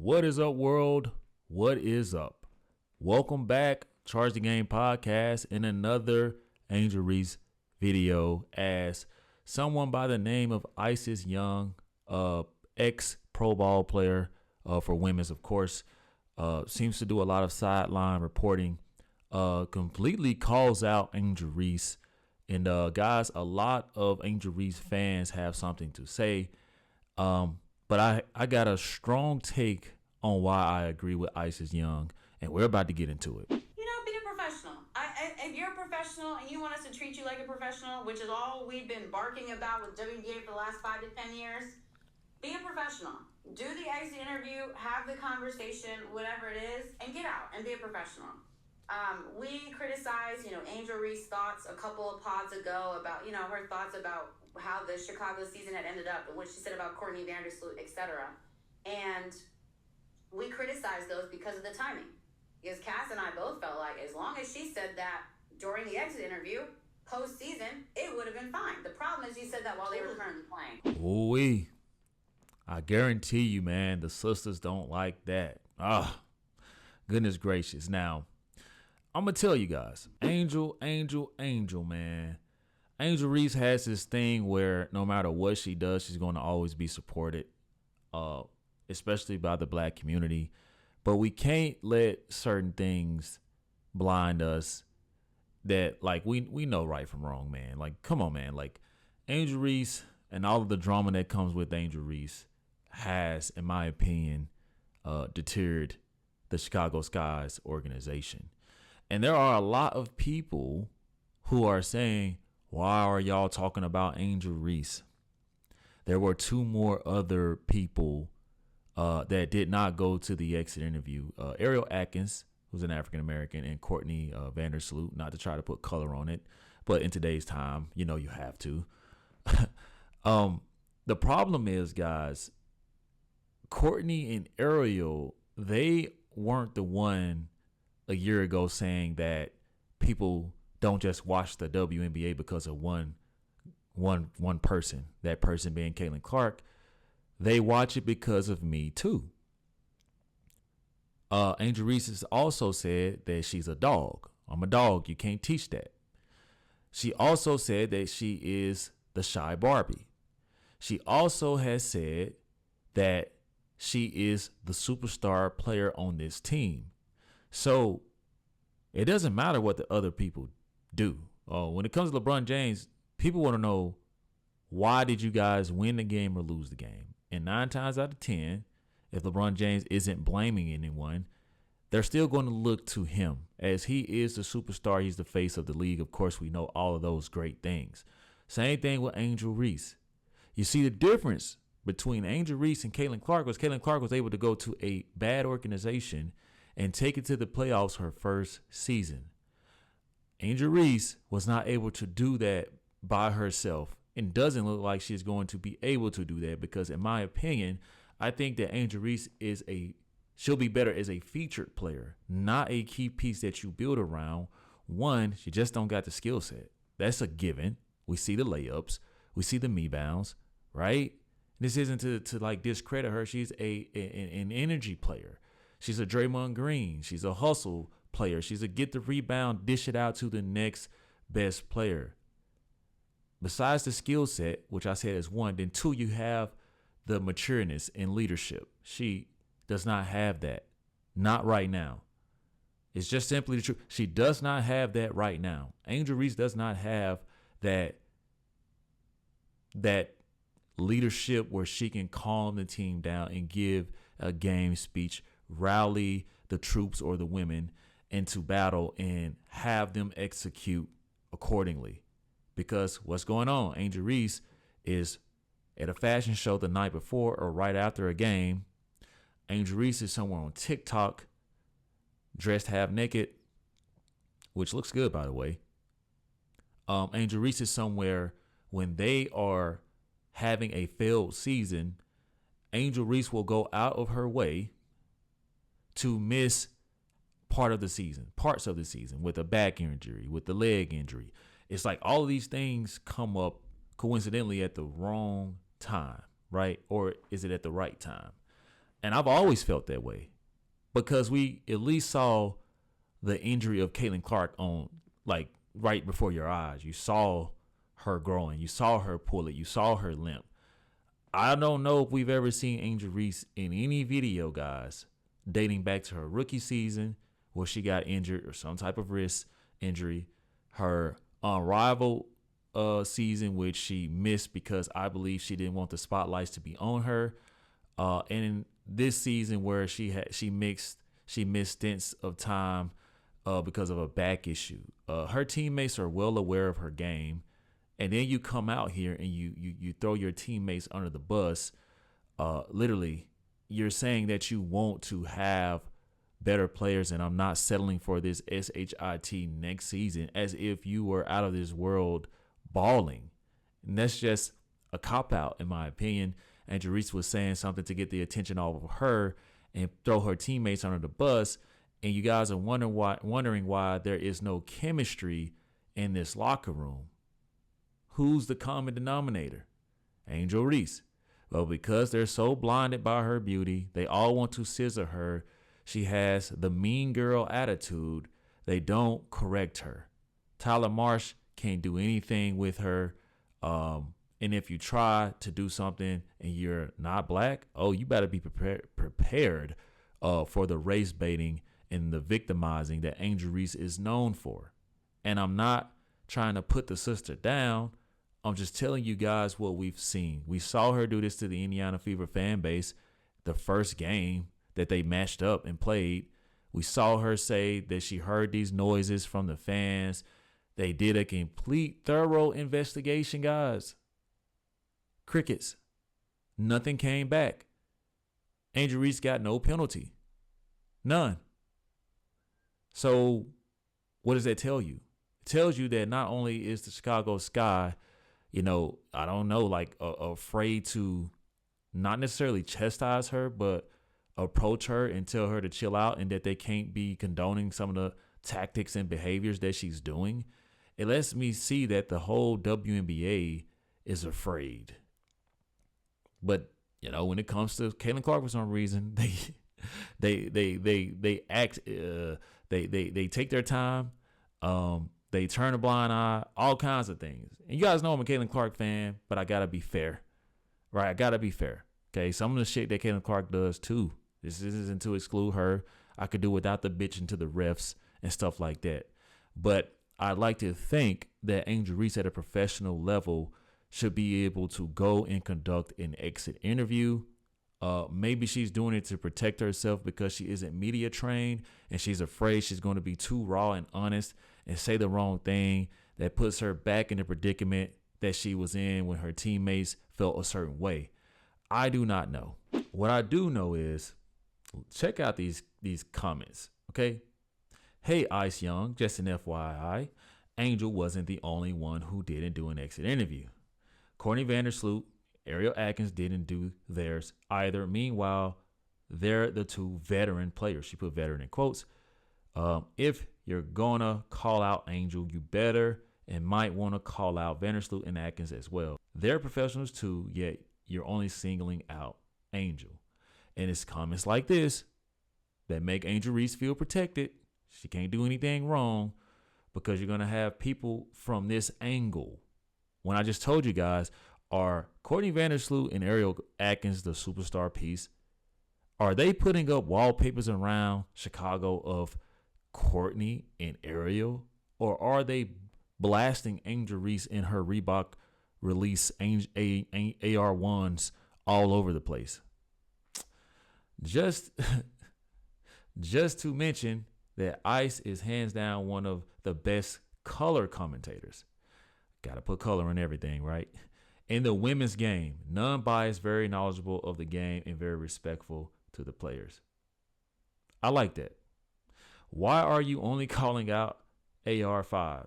What is up, world? What is up? Welcome back, Charge the Game podcast, in another Angel Reese video. As someone by the name of Isis Young, ex pro ball player for women's, of course, seems to do a lot of sideline reporting, completely calls out Angel Reese. And guys, a lot of Angel Reese fans have something to say. But I got a strong take on why I agree with Isis Young, and we're about to get into it. Be a professional. If you're a professional and you want us to treat you like a professional, which is all we've been barking about with WNBA for the last 5 to 10 years, be a professional. Do the exit interview, have the conversation, whatever it is, and get out and be a professional. We criticized, Angel Reese's thoughts a couple of pods ago about, her thoughts about how the Chicago season had ended up and what she said about Courtney Vandersloot, etc. And we criticized those because of the timing. Because Cass and I both felt like as long as she said that during the exit interview, postseason, it would have been fine. The problem is you said that while they were currently playing. Ooh-wee. I guarantee you, man, the sisters don't like that. Goodness gracious. Now, I'm going to tell you guys, Angel, man. Angel Reese has this thing where no matter what she does, she's going to always be supported, especially by the black community. But we can't let certain things blind us that, like, we know right from wrong, man. Like, come on, man. Like, Angel Reese and all of the drama that comes with Angel Reese has, in my opinion, deterred the Chicago Skies organization. And there are a lot of people who are saying, why are y'all talking about Angel Reese? There were two more other people that did not go to the exit interview. Ariel Atkins, who's an African-American, and Courtney Vandersloot, not to try to put color on it, but in today's time, you have to. The problem is, guys, Courtney and Ariel, they weren't the one a year ago saying that people don't just watch the WNBA because of one person, that person being Caitlin Clark. They watch it because of me too. Angel Reese has also said that she's a dog. I'm a dog. You can't teach that. She also said that she is the shy Barbie. She also has said that she is the superstar player on this team. So it doesn't matter what the other people do. When it comes to LeBron James, people want to know, why did you guys win the game or lose the game? And 9 times out of 10, if LeBron James isn't blaming anyone, they're still going to look to him, as he is the superstar. He's the face of the league. Of course, we know all of those great things. Same thing with Angel Reese. You see the difference between Angel Reese and Caitlin Clark was Caitlin Clark was able to go to a bad organization and take it to the playoffs her first season. Angel Reese was not able to do that by herself, and doesn't look like she's going to be able to do that, because in my opinion, I think that Angel Reese she'll be better as a featured player, not a key piece that you build around. One, she just don't got the skill set. That's a given. We see the layups, we see the rebounds, right? This isn't to like discredit her. She's an energy player. She's a Draymond Green. She's a hustle player. She's a get the rebound, dish it out to the next best player. Besides the skill set, which I said is one, then two, you have the matureness and leadership. She does not have that. Not right now. It's just simply the truth. She does not have that right now. Angel Reese does not have that leadership where she can calm the team down and give a game speech, rally the troops or the women into battle and have them execute accordingly. Because what's going on? Angel Reese is at a fashion show the night before or right after a game. Angel Reese is somewhere on TikTok, dressed half naked, which looks good, by the way. Angel Reese is somewhere when they are having a failed season. Angel Reese will go out of her way to miss parts of the season with a back injury, with the leg injury. It's like all of these things come up coincidentally at the wrong time, right? Or is it at the right time? And I've always felt that way because we at least saw the injury of Caitlin Clark on like right before your eyes. You saw her growing. You saw her pull it. You saw her limp. I don't know if we've ever seen Angel Reese in any video, guys, dating back to her rookie season where she got injured or some type of wrist injury. Her unrivaled season, which she missed because I believe she didn't want the spotlights to be on her. And in this season where she missed stints of time because of a back issue. Her teammates are well aware of her game. And then you come out here and you throw your teammates under the bus. Literally, you're saying that you want to have better players, and I'm not settling for this SHIT next season as if you were out of this world balling. And that's just a cop-out, in my opinion. And Reese was saying something to get the attention off of her and throw her teammates under the bus. And you guys are wondering why there is no chemistry in this locker room. Who's the common denominator? Angel Reese. Well, because they're so blinded by her beauty, they all want to scissor her. She has the mean girl attitude. They don't correct her. Tyler Marsh can't do anything with her. And if you try to do something and you're not black, you better be prepared for the race baiting and the victimizing that Angel Reese is known for. And I'm not trying to put the sister down. I'm just telling you guys what we've seen. We saw her do this to the Indiana Fever fan base the first game that they matched up and played. We saw her say that she heard these noises from the fans. They did a complete, thorough investigation, guys. Crickets. Nothing came back. Angel Reese got no penalty. None. So what does that tell you? It tells you that not only is the Chicago Sky, I don't know, like afraid to not necessarily chastise her, but approach her and tell her to chill out and that they can't be condoning some of the tactics and behaviors that she's doing. It lets me see that the whole WNBA is afraid. But, when it comes to Caitlin Clark, for some reason, they act, they take their time. They turn a blind eye, all kinds of things. And you guys know I'm a Caitlin Clark fan, but I got to be fair, right? I got to be fair. Okay. Some of the shit that Caitlin Clark does too. This isn't to exclude her. I could do without the bitching to the refs and stuff like that. But I'd like to think that Angel Reese at a professional level should be able to go and conduct an exit interview. Maybe she's doing it to protect herself because she isn't media trained and she's afraid she's going to be too raw and honest and say the wrong thing that puts her back in the predicament that she was in when her teammates felt a certain way. I do not know. What I do know is, check out these comments, okay? Hey, Ice Young, just an FYI, Angel wasn't the only one who didn't do an exit interview. Courtney Vandersloot, Ariel Atkins didn't do theirs either. Meanwhile, they're the two veteran players. She put veteran in quotes. If you're going to call out Angel, you better and might want to call out Vandersloot and Atkins as well. They're professionals too, yet you're only singling out Angel. And it's comments like this that make Angel Reese feel protected. She can't do anything wrong because you're going to have people from this angle. When I just told you guys, are Courtney Vandersloot and Ariel Atkins the superstar piece? Are they putting up wallpapers around Chicago of Courtney and Ariel? Or are they blasting Angel Reese in her Reebok release AR1s all over the place? Just to mention that Ice is hands down one of the best color commentators. Got to put color in everything, right? In the women's game, non-biased, very knowledgeable of the game, and very respectful to the players. I like that. Why are you only calling out AR5?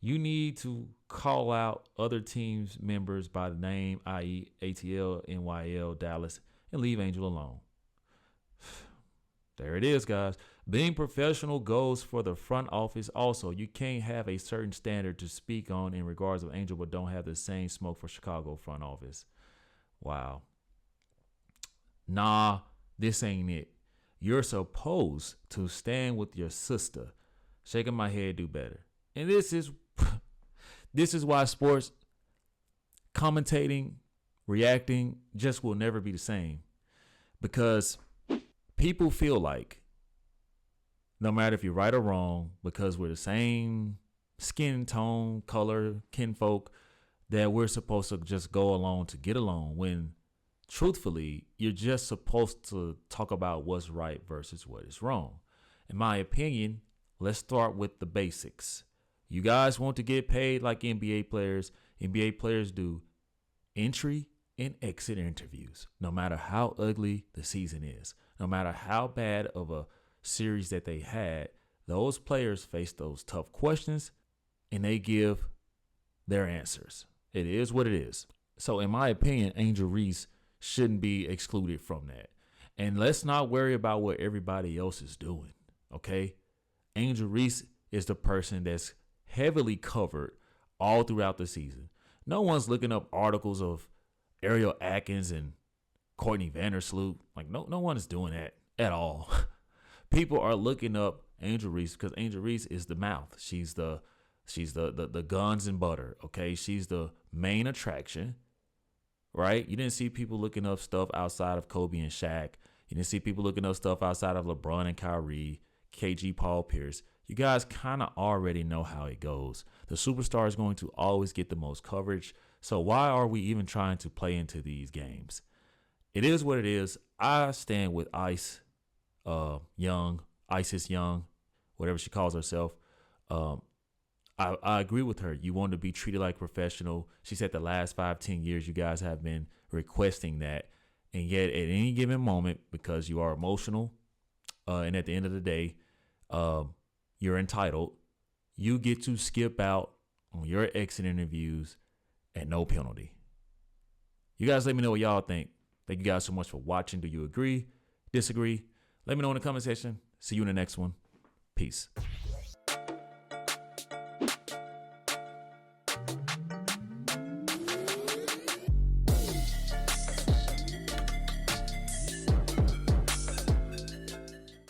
You need to call out other teams' members by the name, i.e. ATL, NYL, Dallas, and leave Angel alone. There it is, guys. Being professional goes for the front office also. You can't have a certain standard to speak on in regards of Angel, but don't have the same smoke for Chicago front office. Wow. nah, this ain't it. You're supposed to stand with your sister. Shaking my head, do better. And this is why sports commentating, reacting just will never be the same. Because people feel like no matter if you're right or wrong, because we're the same skin tone, color, kinfolk, that we're supposed to just go along to get along, when truthfully, you're just supposed to talk about what's right versus what is wrong. In my opinion, let's start with the basics. You guys want to get paid like NBA players. NBA players do entry and exit interviews, no matter how ugly the season is, no matter how bad of a series that they had. Those players face those tough questions and they give their answers. It is what it is. So in my opinion, Angel Reese shouldn't be excluded from that. And let's not worry about what everybody else is doing, okay? Angel Reese is the person that's heavily covered all throughout the season. No one's looking up articles of Ariel Atkins and Courtney Vandersloot. Like, no one is doing that at all. People are looking up Angel Reese because Angel Reese is the mouth. She's the guns and butter, okay? She's the main attraction, right? You didn't see people looking up stuff outside of Kobe and Shaq. You didn't see people looking up stuff outside of LeBron and Kyrie, KG, Paul Pierce. You guys kind of already know how it goes. The superstar is going to always get the most coverage. So why are we even trying to play into these games? It is what it is. I stand with Isis Young, whatever she calls herself. I agree with her. You want to be treated like professional. She said the last 5-10 years you guys have been requesting that. And yet at any given moment, because you are emotional, and at the end of the day, you're entitled, you get to skip out on your exit interviews at no penalty. You guys let me know what y'all think. Thank you guys so much for watching. Do you agree? Disagree? Let me know in the comment section. See you in the next one. Peace.